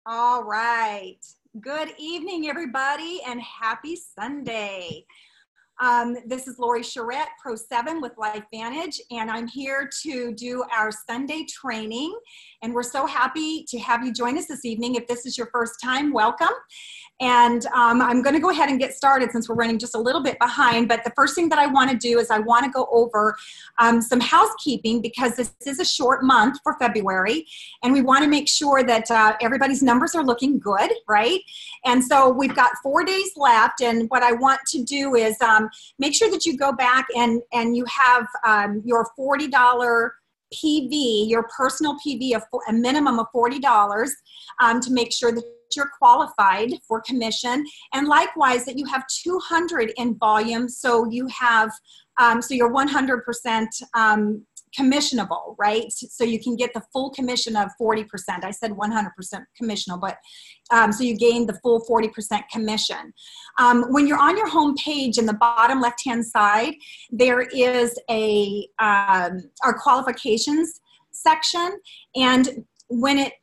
All right. Good evening, everybody, and happy Sunday. This is Lori Charette, Pro 7 with LifeVantage, and I'm here to do our Sunday training. And we're so happy to have you join us this evening. If this is your first time, welcome. And I'm going to go ahead and get started since we're running just a little bit behind. But the first thing that I want to do is I want to go over some housekeeping because this is a short month for February. And we want to make sure that everybody's numbers are looking good, right? And so we've got 4 days left. And what I want to do is make sure that you go back and you have your $40 PV, your personal PV, a minimum of $40 to make sure that you're qualified for commission, and likewise that you have 200 in volume, so you have so you're 100% commissionable, right? So you can get the full commission of 40%. I said 100% commissionable, but so you gain the full 40% commission. When you're on your home page in the bottom left-hand side, there is our qualifications section, and when it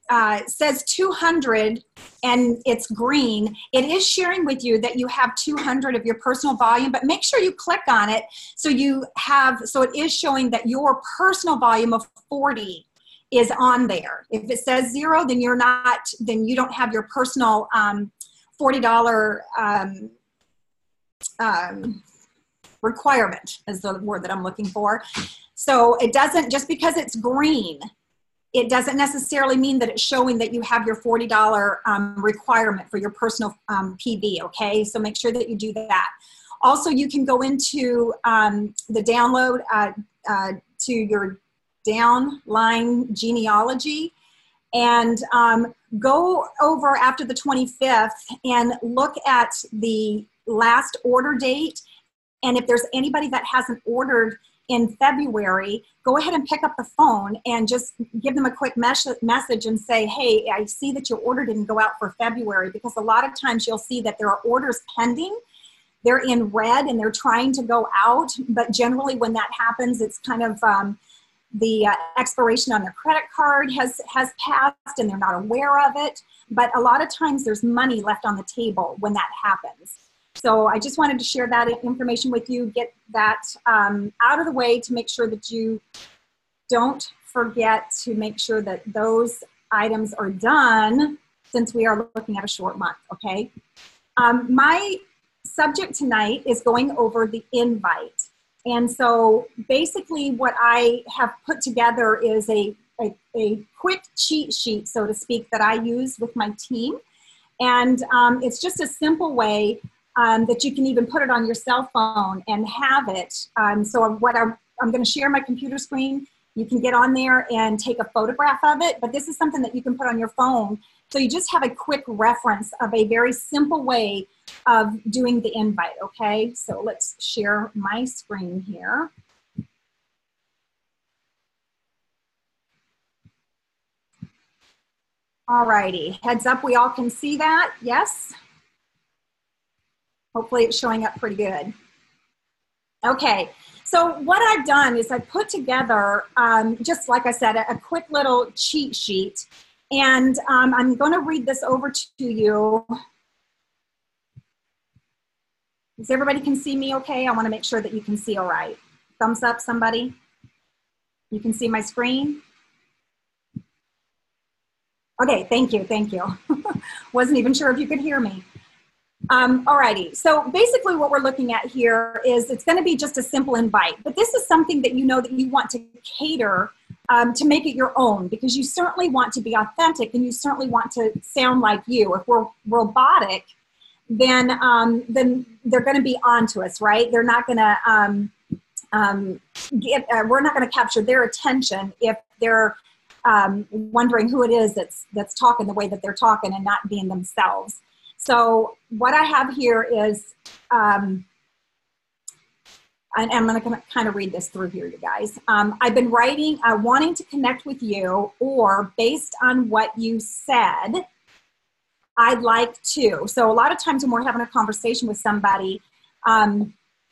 says 200 and it's green, it is sharing with you that you have 200 of your personal volume, but make sure you click on it so it is showing that your personal volume of 40 is on there. If it says 0, then then you don't have your personal $40 requirement is the word that I'm looking for. So it doesn't, just because it's green, it doesn't necessarily mean that it's showing that you have your $40 requirement for your personal PV, okay? So make sure that you do that. Also, you can go into the download to your downline genealogy and go over after the 25th and look at the last order date. And if there's anybody that hasn't ordered in February, go ahead and pick up the phone and just give them a quick message and say, hey, I see that your order didn't go out for February, because a lot of times you'll see that there are orders pending. They're in red and they're trying to go out, but generally when that happens, it's kind of the expiration on their credit card has passed and they're not aware of it. But a lot of times there's money left on the table when that happens. So I just wanted to share that information with you, get that out of the way to make sure that you don't forget to make sure that those items are done, since we are looking at a short month, okay? My subject tonight is going over the invite. And so basically what I have put together is a quick cheat sheet, so to speak, that I use with my team. And it's just a simple way that you can even put it on your cell phone and have it. So what I'm going to share my computer screen. You can get on there and take a photograph of it, but this is something that you can put on your phone. So you just have a quick reference of a very simple way of doing the invite, okay? So let's share my screen here. All righty, heads up, we all can see that, yes? Hopefully it's showing up pretty good. Okay, so what I've done is I've put together, just like I said, a quick little cheat sheet. And I'm going to read this over to you. Does everybody can see me okay? I want to make sure that you can see all right. Thumbs up, somebody. You can see my screen? Okay, thank you, thank you. Wasn't even sure if you could hear me. Alrighty, so basically what we're looking at here is it's going to be just a simple invite, but this is something that you know that you want to cater to make it your own, because you certainly want to be authentic and you certainly want to sound like you. If we're robotic, then they're going to be onto us, right? They're not going to we're not going to capture their attention if they're wondering who it is that's talking the way that they're talking and not being themselves. So what I have here is, and I'm going to kind of read this through here, you guys. I've been writing, wanting to connect with you, or based on what you said, I'd like to. So a lot of times when we're having a conversation with somebody,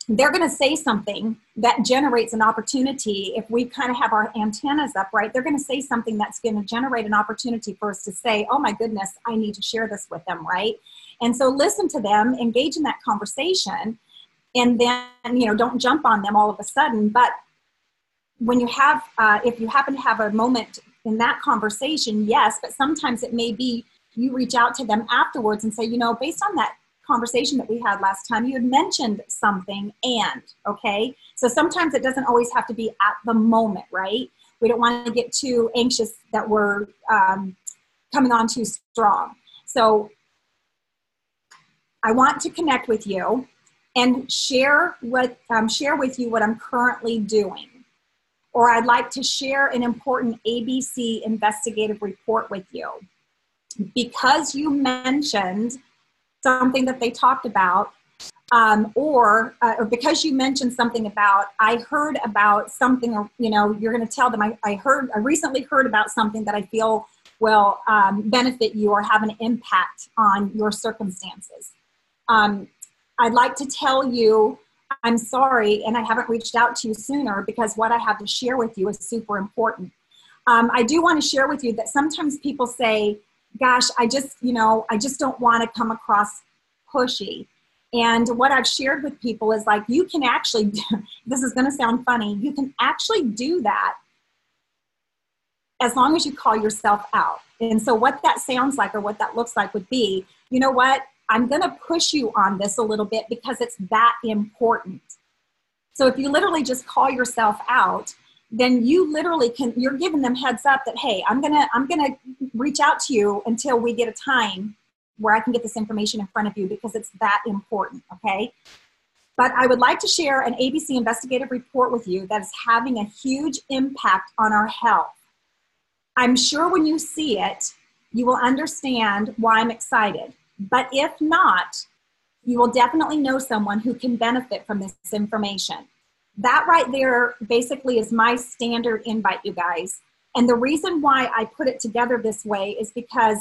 they're going to say something that generates an opportunity. If we kind of have our antennas up, right, they're going to say something that's going to generate an opportunity for us to say, oh my goodness, I need to share this with them, right? And so listen to them, engage in that conversation, and then, don't jump on them all of a sudden. But when you have, if you happen to have a moment in that conversation, yes, but sometimes it may be you reach out to them afterwards and say, based on that conversation that we had last time, you had mentioned something, okay? So sometimes it doesn't always have to be at the moment, right? We don't want to get too anxious that we're coming on too strong. So I want to connect with you and share with you what I'm currently doing. Or I'd like to share an important ABC investigative report with you. Because you mentioned something that they talked about, or because you mentioned something about, I heard about something, you're going to tell them, I recently heard about something that I feel will benefit you or have an impact on your circumstances. I'd like to tell you, I'm sorry, and I haven't reached out to you sooner because what I have to share with you is super important. I do want to share with you that sometimes people say, gosh, I just don't want to come across pushy. And what I've shared with people is like, you can actually, this is going to sound funny, you can actually do that as long as you call yourself out. And so what that sounds like or what that looks like would be, you know what, I'm going to push you on this a little bit because it's that important. So if you literally just call yourself out, then you literally you're giving them heads up that, hey, I'm gonna reach out to you until we get a time where I can get this information in front of you because it's that important, okay? But I would like to share an ABC investigative report with you that is having a huge impact on our health. I'm sure when you see it, you will understand why I'm excited. But if not, you will definitely know someone who can benefit from this information. That right there basically is my standard invite, you guys. And the reason why I put it together this way is because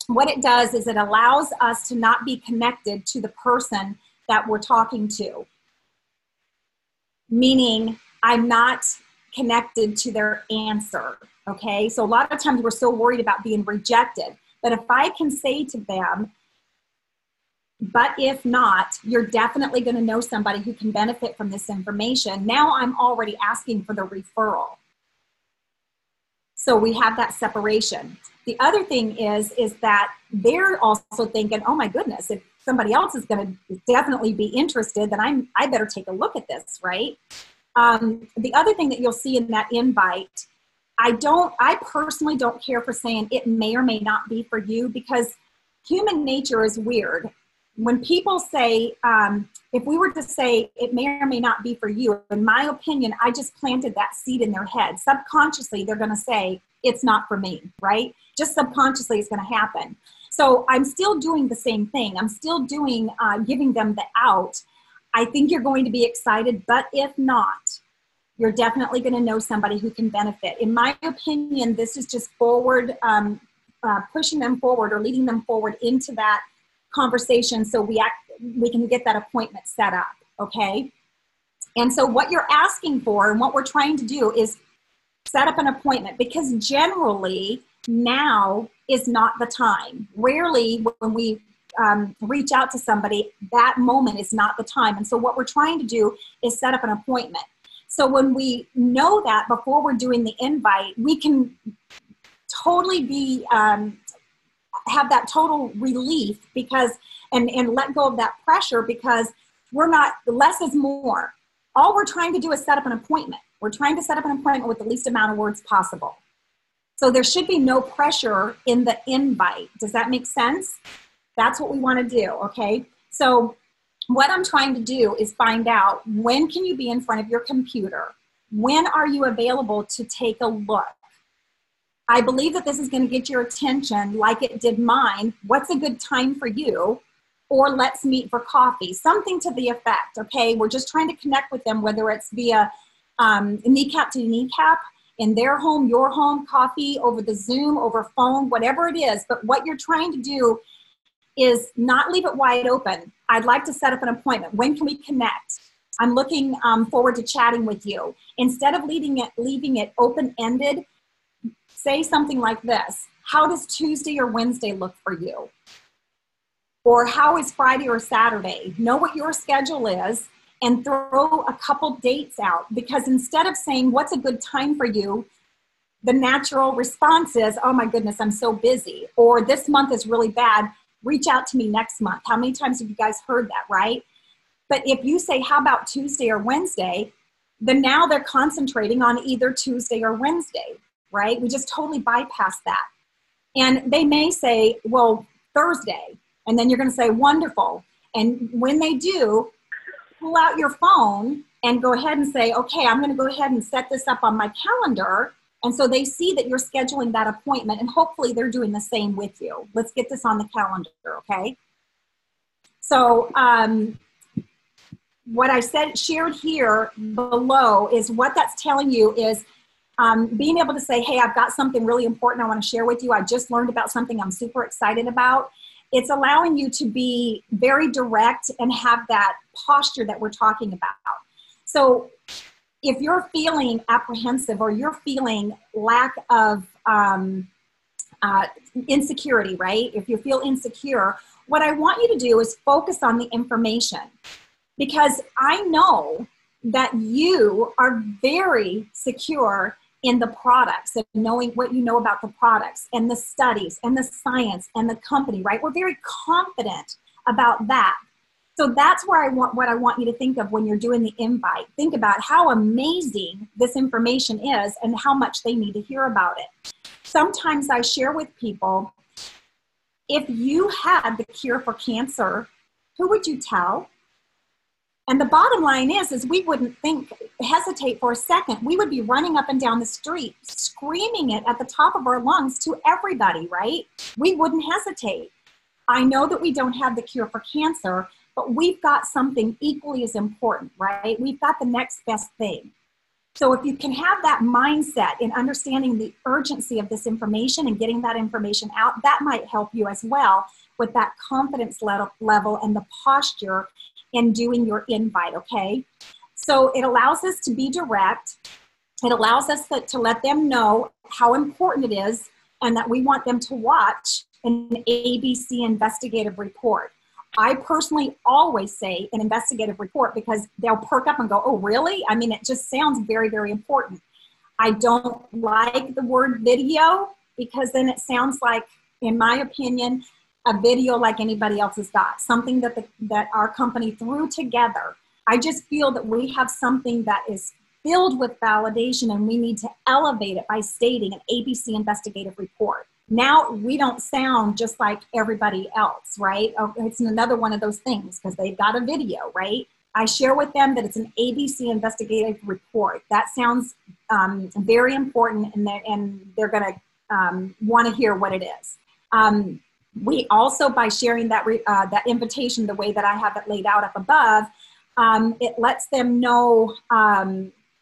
what it does is it allows us to not be connected to the person that we're talking to. Meaning, I'm not connected to their answer, okay? So a lot of times we're so worried about being rejected. But if I can say to them, but if not, you're definitely going to know somebody who can benefit from this information. Now I'm already asking for the referral. So we have that separation. The other thing is that they're also thinking, oh my goodness, if somebody else is going to definitely be interested, then I better take a look at this, right? The other thing that you'll see in that invite, I personally don't care for saying it may or may not be for you because human nature is weird. When people say, if we were to say it may or may not be for you, in my opinion, I just planted that seed in their head. Subconsciously, they're going to say, it's not for me, right? Just subconsciously it's going to happen. So I'm still doing the same thing. I'm still doing, giving them the out. I think you're going to be excited, but if not, you're definitely going to know somebody who can benefit. In my opinion, this is just forward, pushing them forward or leading them forward into that conversation so we can get that appointment set up, okay? And so what you're asking for and what we're trying to do is set up an appointment because generally now is not the time. Rarely when we reach out to somebody, that moment is not the time. And so what we're trying to do is set up an appointment. So when we know that before we're doing the invite, we can totally be have that total relief because and let go of that pressure because we're not, less is more. All we're trying to do is set up an appointment. We're trying to set up an appointment with the least amount of words possible. So there should be no pressure in the invite. Does that make sense? That's what we want to do, okay? So what I'm trying to do is find out when can you be in front of your computer? When are you available to take a look? I believe that this is going to get your attention like it did mine. What's a good time for you? Or let's meet for coffee. Something to the effect, okay? We're just trying to connect with them, whether it's via kneecap to kneecap, in their home, your home, coffee, over the Zoom, over phone, whatever it is. But what you're trying to do is not leave it wide open. I'd like to set up an appointment. When can we connect? I'm looking forward to chatting with you. Instead of leaving it open-ended, say something like this. How does Tuesday or Wednesday look for you? Or how is Friday or Saturday? Know what your schedule is and throw a couple dates out, because instead of saying what's a good time for you, the natural response is, oh my goodness, I'm so busy, or this month is really bad, reach out to me next month. How many times have you guys heard that, right? But if you say, how about Tuesday or Wednesday, then now they're concentrating on either Tuesday or Wednesday, right? We just totally bypass that. And they may say, well, Thursday. And then you're going to say, wonderful. And when they do, pull out your phone and go ahead and say, okay, I'm going to go ahead and set this up on my calendar. And so they see that you're scheduling that appointment, and hopefully they're doing the same with you. Let's get this on the calendar, okay? So what I shared here below is what that's telling you is being able to say, hey, I've got something really important I want to share with you. I just learned about something I'm super excited about. It's allowing you to be very direct and have that posture that we're talking about. So if you're feeling apprehensive or you're feeling lack of insecurity, right? If you feel insecure, what I want you to do is focus on the information, because I know that you are very secure in the products and knowing what you know about the products and the studies and the science and the company, right? We're very confident about that. So that's where what I want you to think of when you're doing the invite. Think about how amazing this information is and how much they need to hear about it. Sometimes I share with people, if you had the cure for cancer, who would you tell? And the bottom line is we wouldn't hesitate for a second. We would be running up and down the street, screaming it at the top of our lungs to everybody, right? We wouldn't hesitate. I know that we don't have the cure for cancer, but we've got something equally as important, right? We've got the next best thing. So if you can have that mindset in understanding the urgency of this information and getting that information out, that might help you as well with that confidence level and the posture in doing your invite, okay? So it allows us to be direct. It allows us to let them know how important it is and that we want them to watch an ABC investigative report. I personally always say an investigative report because they'll perk up and go, oh, really? I mean, it just sounds very, very important. I don't like the word video because then it sounds like, in my opinion, a video like anybody else has got, something that our company threw together. I just feel that we have something that is filled with validation and we need to elevate it by stating an ABC investigative report. Now we don't sound just like everybody else, right? It's another one of those things because they've got a video, right? I share with them that it's an ABC investigative report. That sounds very important, and they're going to want to hear what it is. We also, by sharing that invitation the way that I have it laid out up above, it lets them know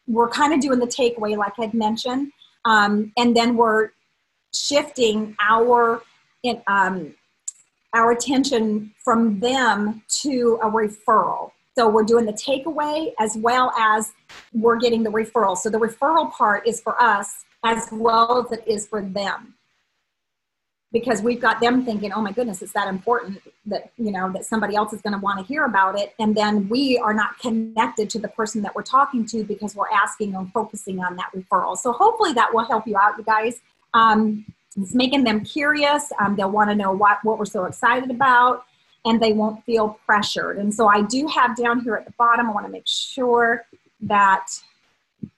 we're kind of doing the takeaway like I'd mentioned, and then we're shifting our attention from them to a referral. So we're doing the takeaway as well as we're getting the referral. So the referral part is for us as well as it is for them, because we've got them thinking, oh my goodness, it's that important that, that somebody else is going to want to hear about it. And then we are not connected to the person that we're talking to because we're asking and focusing on that referral. So hopefully that will help you out, you guys. It's making them curious. They'll want to know what we're so excited about, and they won't feel pressured. And so I do have down here at the bottom, I want to make sure that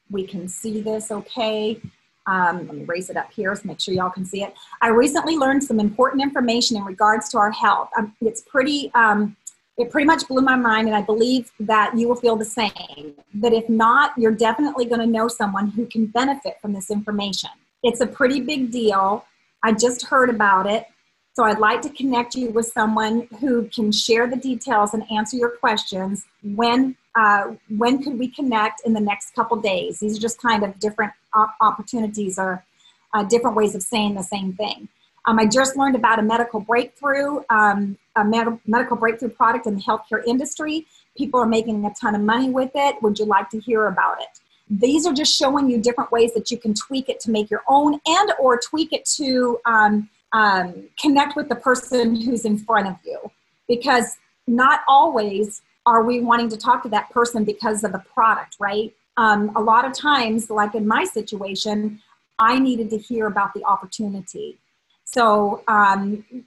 we can see this okay. Let me raise it up here so make sure y'all can see it. I recently learned some important information in regards to our health. It pretty much blew my mind, and I believe that you will feel the same. But if not, you're definitely going to know someone who can benefit from this information. It's a pretty big deal. I just heard about it. So I'd like to connect you with someone who can share the details and answer your questions. When could we connect in the next couple days? These are just kind of different opportunities or different ways of saying the same thing. I just learned about a medical breakthrough product in the healthcare industry People are making a ton of money with it. Would you like to hear about it? These are just showing you different ways that you can tweak it to make your own, and or tweak it to connect with the person who's in front of you. Because not always are we wanting to talk to that person because of the product, right? A lot of times, like in my situation, I needed to hear about the opportunity. So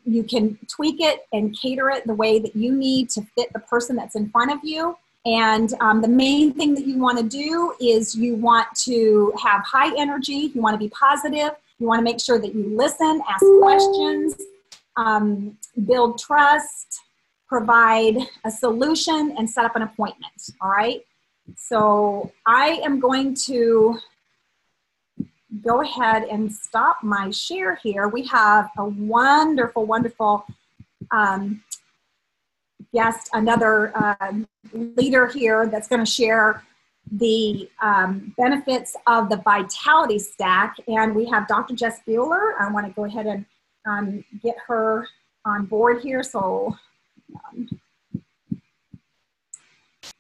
you can tweak it and cater it the way that you need to fit the person that's in front of you. And the main thing that you want to do is you want to have high energy. You want to be positive. You want to make sure that you listen, ask questions, build trust, provide a solution, and set up an appointment. All right. So I am going to go ahead and stop my share here. We have a wonderful, wonderful guest, another leader here that's going to share the benefits of the Vitality Stack. And we have Dr. Jess Buhler. I want to go ahead and get her on board here. So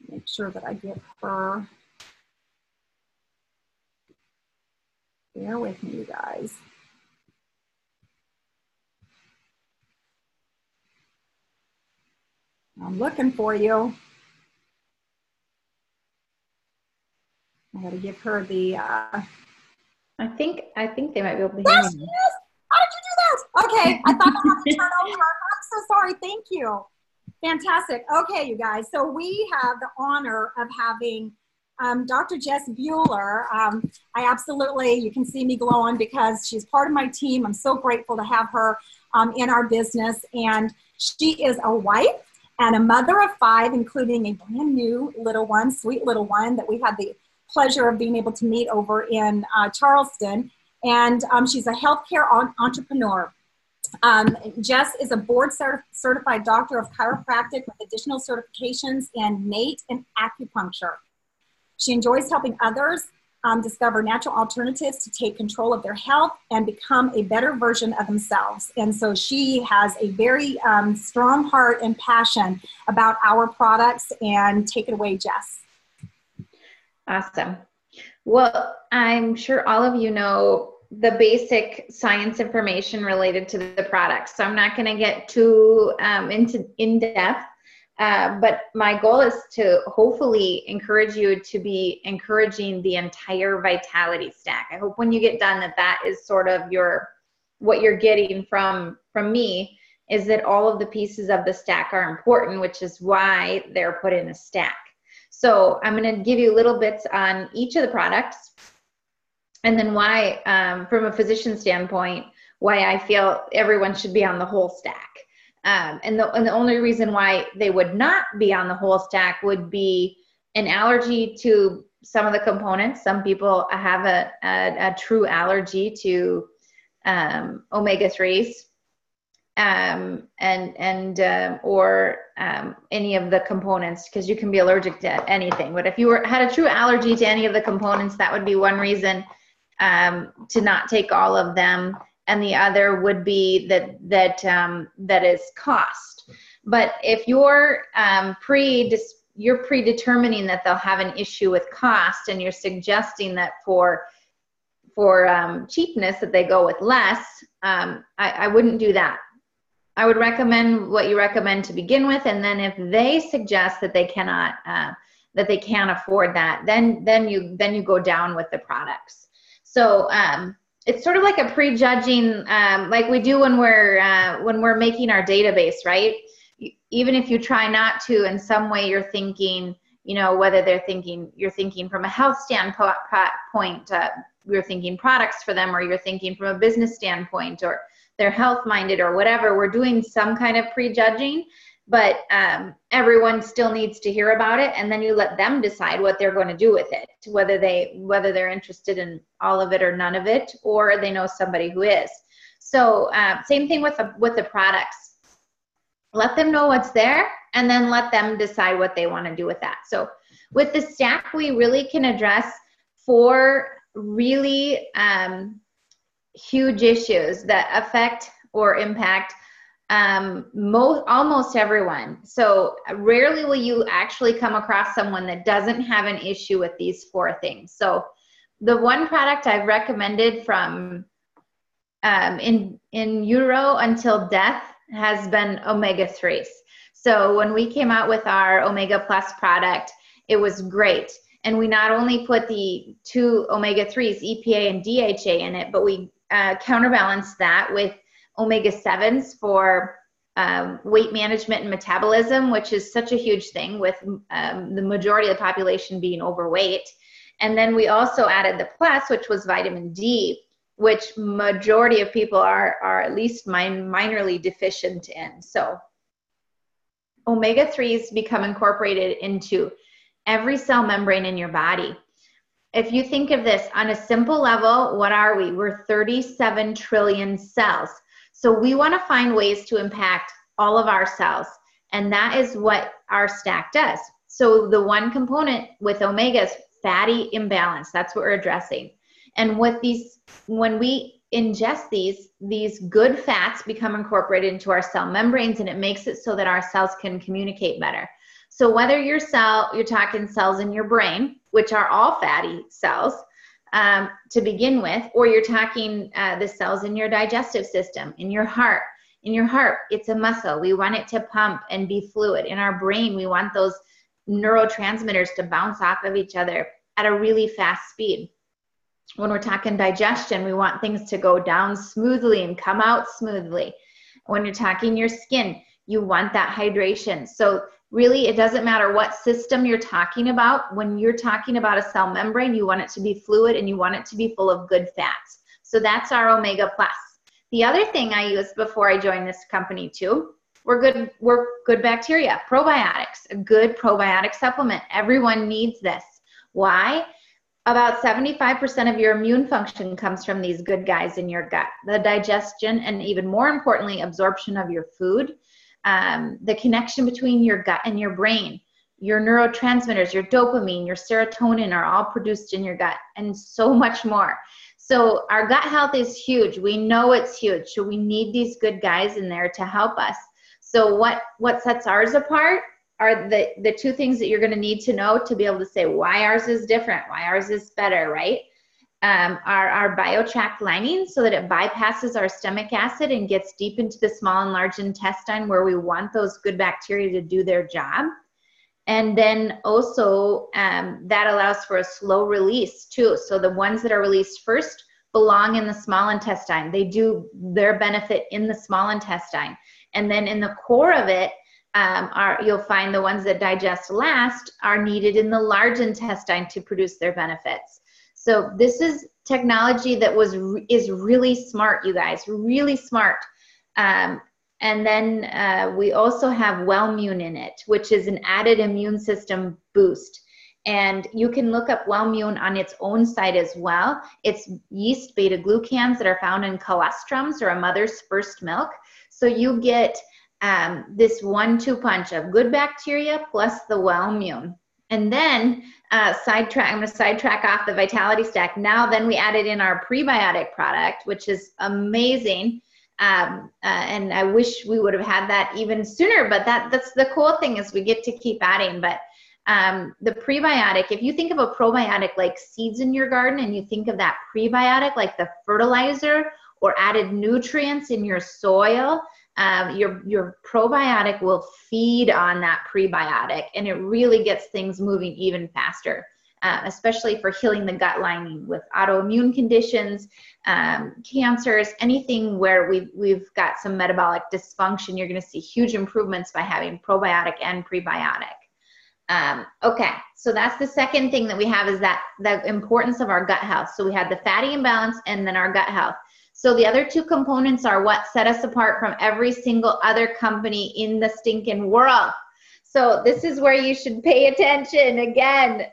make sure that I get her. Bear with me, you guys. I'm looking for you. I got to give her the. I think they might be able to hear yes, me. yes. How did you do that? Okay, I thought I had to turn over. I'm so sorry. Thank you. Fantastic. Okay, you guys. So we have the honor of having Dr. Jess Buhler. I absolutely, you can see me glowing because she's part of my team. I'm so grateful to have her in our business. And she is a wife and a mother of 5, including a brand new little one, sweet little one that we had the pleasure of being able to meet over in Charleston. And she's a healthcare entrepreneur. Jess is a board certified doctor of chiropractic with additional certifications in NATE and acupuncture. She enjoys helping others discover natural alternatives to take control of their health and become a better version of themselves. And so she has a very strong heart and passion about our products. And take it away, Jess. Awesome. Well, I'm sure all of you know the basic science information related to the products. So I'm not going to get too in depth. But my goal is to hopefully encourage you to be encouraging the entire Vitality Stack. I hope when you get done that is sort of what you're getting from me, is that all of the pieces of the stack are important, which is why they're put in a stack. So I'm going to give you little bits on each of the products, and then why, from a physician standpoint, why I feel everyone should be on the whole stack. And the only reason why they would not be on the whole stack would be an allergy to some of the components. Some people have a true allergy to omega-3s or any of the components, because you can be allergic to anything. But if you had a true allergy to any of the components, that would be one reason to not take all of them. And the other would be that is cost. But if you're predetermining that they'll have an issue with cost, and you're suggesting that for cheapness that they go with less, I wouldn't do that. I would recommend what you recommend to begin with, and then if they suggest that they cannot, that they can't afford that, then you go down with the products. So it's sort of like a prejudging, like we do when we're making our database, right? Even if you try not to, in some way you're thinking, whether you're thinking from a health standpoint, you're thinking products for them, or you're thinking from a business standpoint, or they're health minded or whatever. We're doing some kind of prejudging, but everyone still needs to hear about it, and then you let them decide what they're going to do with it, whether they're interested in all of it or none of it, or they know somebody who is. So same thing with the products. Let them know what's there, and then let them decide what they want to do with that. So with the stack, we really can address 4 really huge issues that affect or impact Almost everyone. So rarely will you actually come across someone that doesn't have an issue with these 4 things. So the one product I've recommended from in utero until death has been omega-3s. So when we came out with our Omega Plus product, it was great. And we not only put the 2 omega-3s, EPA and DHA in it, but we counterbalanced that with omega-7s for weight management and metabolism, which is such a huge thing with the majority of the population being overweight. And then we also added the plus, which was vitamin D, which majority of people are at least minorly deficient in. So omega-3s become incorporated into every cell membrane in your body. If you think of this on a simple level, what are we? We're 37 trillion cells. So we want to find ways to impact all of our cells. And that is what our stack does. So the one component with omegas, fatty imbalance, that's what we're addressing. And with these, when we ingest these good fats become incorporated into our cell membranes, and it makes it so that our cells can communicate better. So whether you're talking cells in your brain, which are all fatty cells to begin with, or you're talking the cells in your digestive system, in your heart. In your heart, it's a muscle. We want it to pump and be fluid. In our brain, we want those neurotransmitters to bounce off of each other at a really fast speed. When we're talking digestion, we want things to go down smoothly and come out smoothly. When you're talking your skin, you want that hydration. So really, it doesn't matter what system you're talking about. When you're talking about a cell membrane, you want it to be fluid and you want it to be full of good fats. So that's our Omega Plus. The other thing I used before I joined this company too, were good bacteria, probiotics, a good probiotic supplement. Everyone needs this. Why? About 75% of your immune function comes from these good guys in your gut. The digestion and even more importantly, absorption of your food. The connection between your gut and your brain, your neurotransmitters, your dopamine, your serotonin are all produced in your gut, and so much more. So our gut health is huge. We know it's huge. So we need these good guys in there to help us. So what sets ours apart are the 2 things that you're going to need to know to be able to say why ours is different, why ours is better, right? Our biotract lining, so that it bypasses our stomach acid and gets deep into the small and large intestine where we want those good bacteria to do their job. And then also that allows for a slow release too. So the ones that are released first belong in the small intestine. They do their benefit in the small intestine. And then in the core of it, you'll find the ones that digest last are needed in the large intestine to produce their benefits. So this is technology that is really smart, you guys, really smart. And then we also have Wellmune in it, which is an added immune system boost. And you can look up Wellmune on its own site as well. It's yeast beta-glucans that are found in colostrums, or a mother's first milk. So you get this 1-2 punch of good bacteria plus the Wellmune. And then I'm going to sidetrack off the Vitality Stack. Now then we added in our prebiotic product, which is amazing. And I wish we would have had that even sooner, but that's the cool thing, is we get to keep adding. But the prebiotic, if you think of a probiotic like seeds in your garden, and you think of that prebiotic like the fertilizer or added nutrients in your soil, your probiotic will feed on that prebiotic, and it really gets things moving even faster, especially for healing the gut lining with autoimmune conditions, cancers, anything where we've got some metabolic dysfunction. You're going to see huge improvements by having probiotic and prebiotic. Okay, so that's the second thing that we have, is that the importance of our gut health. So we had the fatty imbalance and then our gut health. So the other 2 components are what set us apart from every single other company in the stinking world. So this is where you should pay attention. Again,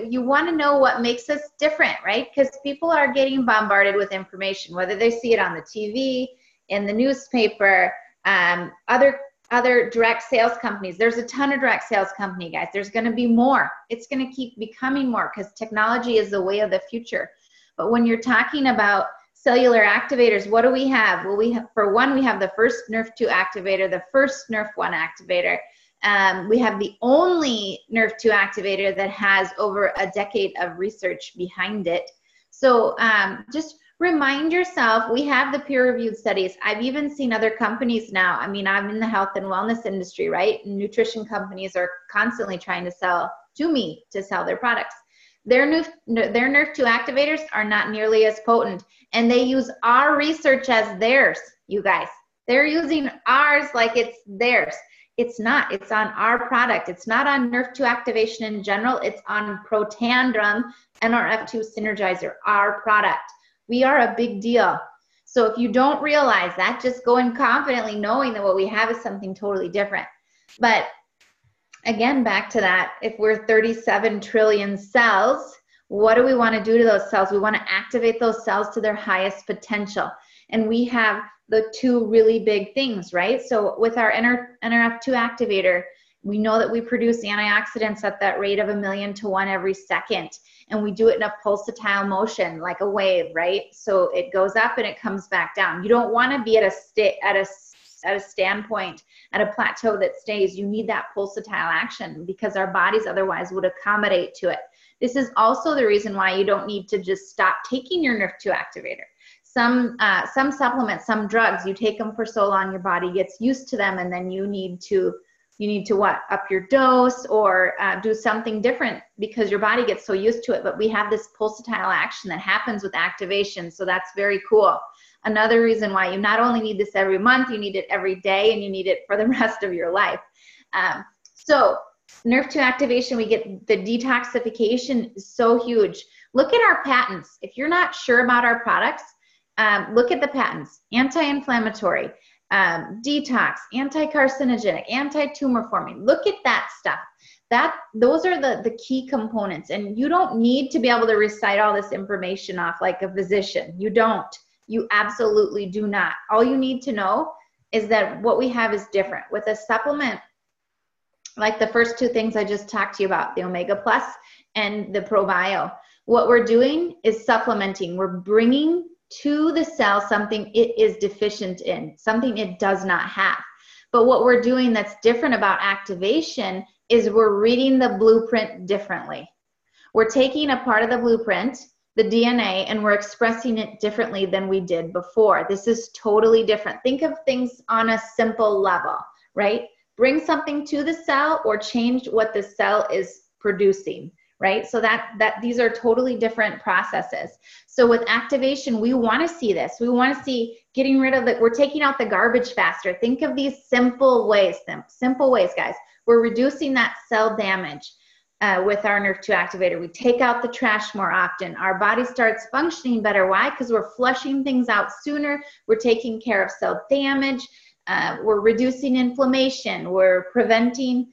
you want to know what makes us different, right? Because people are getting bombarded with information, whether they see it on the TV, in the newspaper, other direct sales companies. There's a ton of direct sales company, guys. There's going to be more. It's going to keep becoming more, because technology is the way of the future. But when you're talking about cellular activators, what do we have? Well, we have, for one, we have the first NRF2 activator, the first NRF1 activator. We have the only NRF2 activator that has over a decade of research behind it. So just remind yourself, we have the peer-reviewed studies. I've even seen other companies now. I mean, I'm in the health and wellness industry, right? Nutrition companies are constantly trying to sell to me to sell their products. Their NRF2 activators are not nearly as potent, and they use our research as theirs, you guys. They're using ours like it's theirs. It's not. It's on our product. It's not on NRF2 activation in general. It's on Protandim NRF2 Synergizer, our product. We are a big deal. So if you don't realize that, just go in confidently knowing that what we have is something totally different. But again, back to that, if we're 37 trillion cells, what do we want to do to those cells? We want to activate those cells to their highest potential. And we have the two really big things, right? So with our NRF2 activator, we know that we produce antioxidants at that rate of 1,000,000 to 1 every second. And we do it in a pulsatile motion, like a wave, right? So it goes up and it comes back down. You don't want to be at a standpoint, at a plateau that stays. You need that pulsatile action because our bodies otherwise would accommodate to it. This is also the reason why you don't need to just stop taking your NRF2 activator. Some supplements, some drugs, you take them for so long, your body gets used to them, and then you need to what? Up your dose or do something different because your body gets so used to it. But we have this pulsatile action that happens with activation, so that's very cool. Another reason why you not only need this every month, you need it every day, and you need it for the rest of your life. So NRF2 activation, we get the detoxification is so huge. Look at our patents. If you're not sure about our products, look at the patents. Anti-inflammatory, detox, anti-carcinogenic, anti-tumor forming. Look at that stuff. Those are the key components. And you don't need to be able to recite all this information off like a physician. You don't. You absolutely do not. All you need to know is that what we have is different. With a supplement, like the first two things I just talked to you about, the Omega Plus and the ProBio, what we're doing is supplementing. We're bringing to the cell something it is deficient in, something it does not have. But what we're doing that's different about activation is we're reading the blueprint differently. We're taking a part of the blueprint, the DNA, and we're expressing it differently than we did before. This is totally different. Think of things on a simple level, right? Bring something to the cell or change what the cell is producing, right? So that these are totally different processes. So with activation, we want to see this. We want to see getting rid of we're taking out the garbage faster. Think of these simple ways, guys. We're reducing that cell damage. With our NRF2 activator, we take out the trash more often. Our body starts functioning better. Why? Because we're flushing things out sooner. We're taking care of cell damage. We're reducing inflammation. We're preventing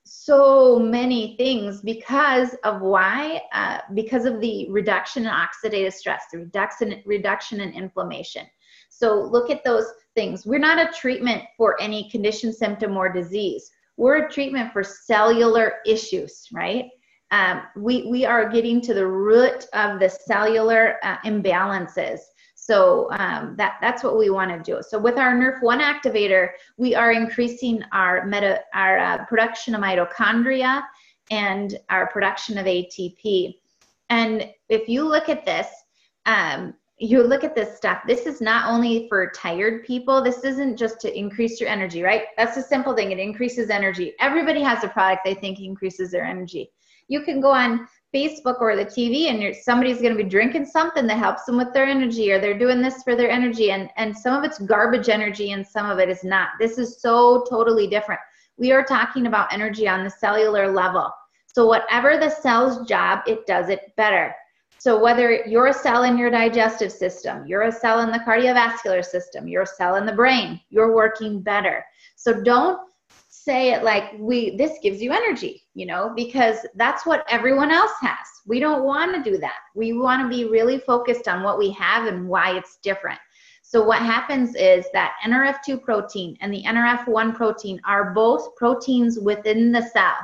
so many things because of why? Because of the reduction in oxidative stress, the reduction in inflammation. So look at those things. We're not a treatment for any condition, symptom, or disease. We're a treatment for cellular issues, right? We are getting to the root of the cellular imbalances. So that's what we want to do. So with our NRF1 activator, we are increasing our production of mitochondria and our production of ATP. And if you look at this, stuff, this is not only for tired people. This isn't just to increase your energy, right? That's a simple thing. It increases energy. Everybody has a product they think increases their energy. You can go on Facebook or the TV and somebody's going to be drinking something that helps them with their energy, or they're doing this for their energy, and some of it's garbage energy and some of it is not. This is so totally different. We are talking about energy on the cellular level. So whatever the cell's job, it does it better. So whether you're a cell in your digestive system, you're a cell in the cardiovascular system, you're a cell in the brain, you're working better. So don't say it like this gives you energy, because that's what everyone else has. We don't want to do that. We want to be really focused on what we have and why it's different. So what happens is that NRF2 protein and the NRF1 protein are both proteins within the cell.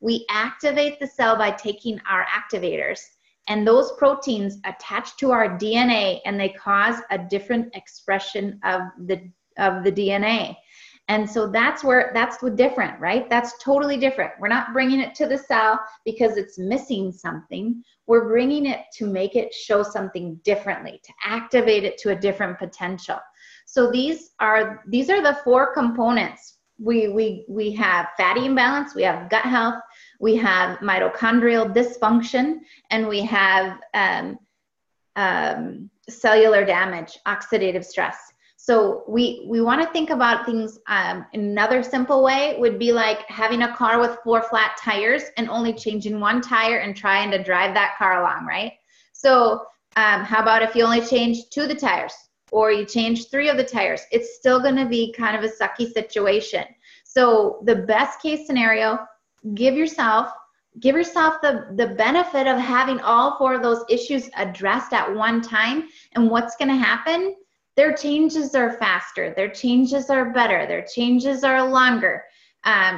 We activate the cell by taking our activators, And those proteins attach to our DNA and they cause a different expression of the DNA. And so that's the different, right? That's totally different. We're not bringing it to the cell because it's missing something. We're bringing it to make it show something differently, to activate it to a different potential. So these are the 4 components. We have fatty imbalance, we have gut health, we have mitochondrial dysfunction, and we have cellular damage, oxidative stress. So we want to think about things another simple way would be like having a car with 4 flat tires and only changing 1 tire and trying to drive that car along, right? So how about if you only change 2 of the tires, or you change 3 of the tires? It's still going to be kind of a sucky situation. So the best case scenario, give yourself the benefit of having all 4 of those issues addressed at one time. And what's going to happen? Their changes are faster, their changes are better, their changes are longer.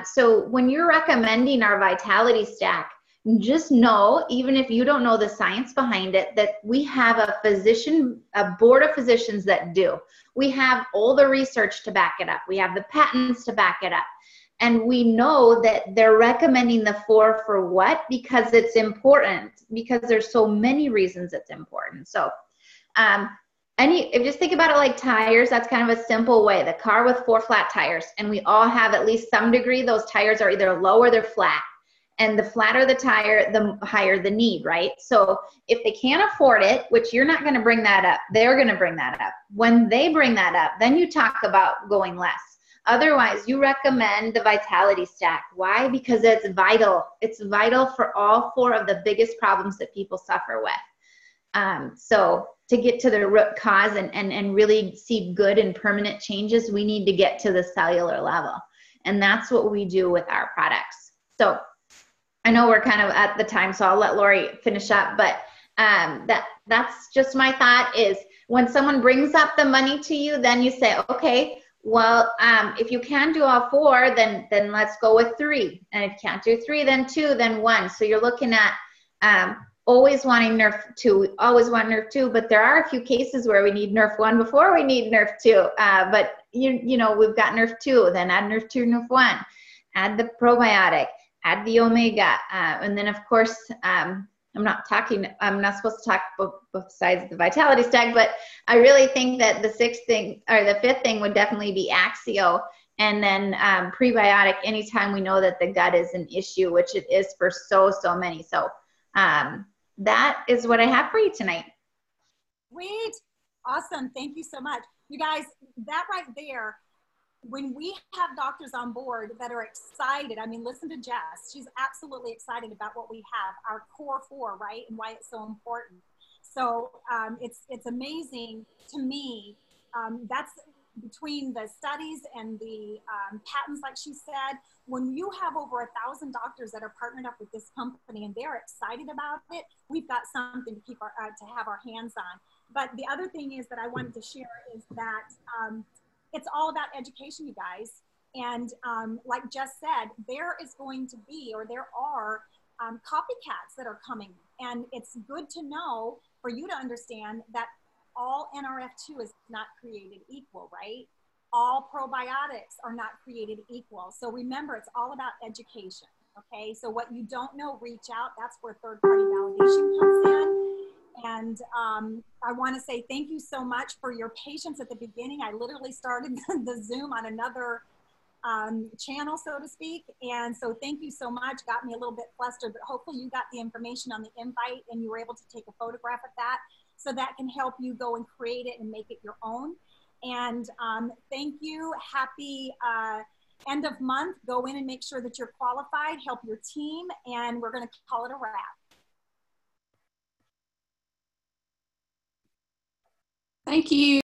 So when you're recommending our Vitality Stack, just know, even if you don't know the science behind it, that we have a board of physicians that do. We have all the research to back it up. We have the patents to back it up. And we know that they're recommending the 4 for what? Because it's important, because there's so many reasons it's important. So, if you just think about it like tires, that's kind of a simple way. The car with 4 flat tires, and we all have at least some degree, those tires are either low or they're flat. And the flatter the tire, the higher the need, right? So if they can't afford it, which you're not going to bring that up, they're going to bring that up. When they bring that up, then you talk about going less. Otherwise, you recommend the Vitality Stack. Why? Because it's vital. It's vital for all 4 of the biggest problems that people suffer with. So to get to the root cause and really see good and permanent changes, we need to get to the cellular level. And that's what we do with our products. So I know we're kind of at the time, so I'll let Lori finish up. But that's just my thought is when someone brings up the money to you, then you say, okay, well, if you can do all 4, then let's go with 3. And if you can't do 3, then 2, then 1. So you're looking at always wanting Nerf 2. We always want Nerf 2, but there are a few cases where we need Nerf 1 before we need Nerf 2. But you know, we've got Nerf 2, then add Nerf 2, Nerf 1, add the probiotic, add the omega, and then of course, I'm not supposed to talk both sides of the Vitality Stack, but I really think that the 6th thing or the 5th thing would definitely be Axio, and then prebiotic anytime we know that the gut is an issue, which it is for so many. So that is what I have for you tonight. Sweet. Awesome. Thank you so much. You guys, that right there, when we have doctors on board that are excited, I mean, listen to Jess. She's absolutely excited about what we have, our core 4, right? And why it's so important. So it's amazing to me. That's between the studies and the patents, like she said, when you have over 1,000 doctors that are partnered up with this company and they're excited about it, we've got something to keep to have our hands on. But the other thing is that I wanted to share is that it's all about education, you guys. And like Jess said, there is going to be, or there are copycats that are coming. And it's good to know, for you to understand that all NRF2 is not created equal, right? All probiotics are not created equal. So remember, it's all about education, okay? So what you don't know, reach out. That's where third-party validation comes in. And I want to say thank you so much for your patience at the beginning. I literally started the Zoom on another channel, so to speak. And so thank you so much. Got me a little bit flustered, but hopefully you got the information on the invite and you were able to take a photograph of that. So that can help you go and create it and make it your own. And thank you. Happy end of month. Go in and make sure that you're qualified, help your team, and we're going to call it a wrap. Thank you.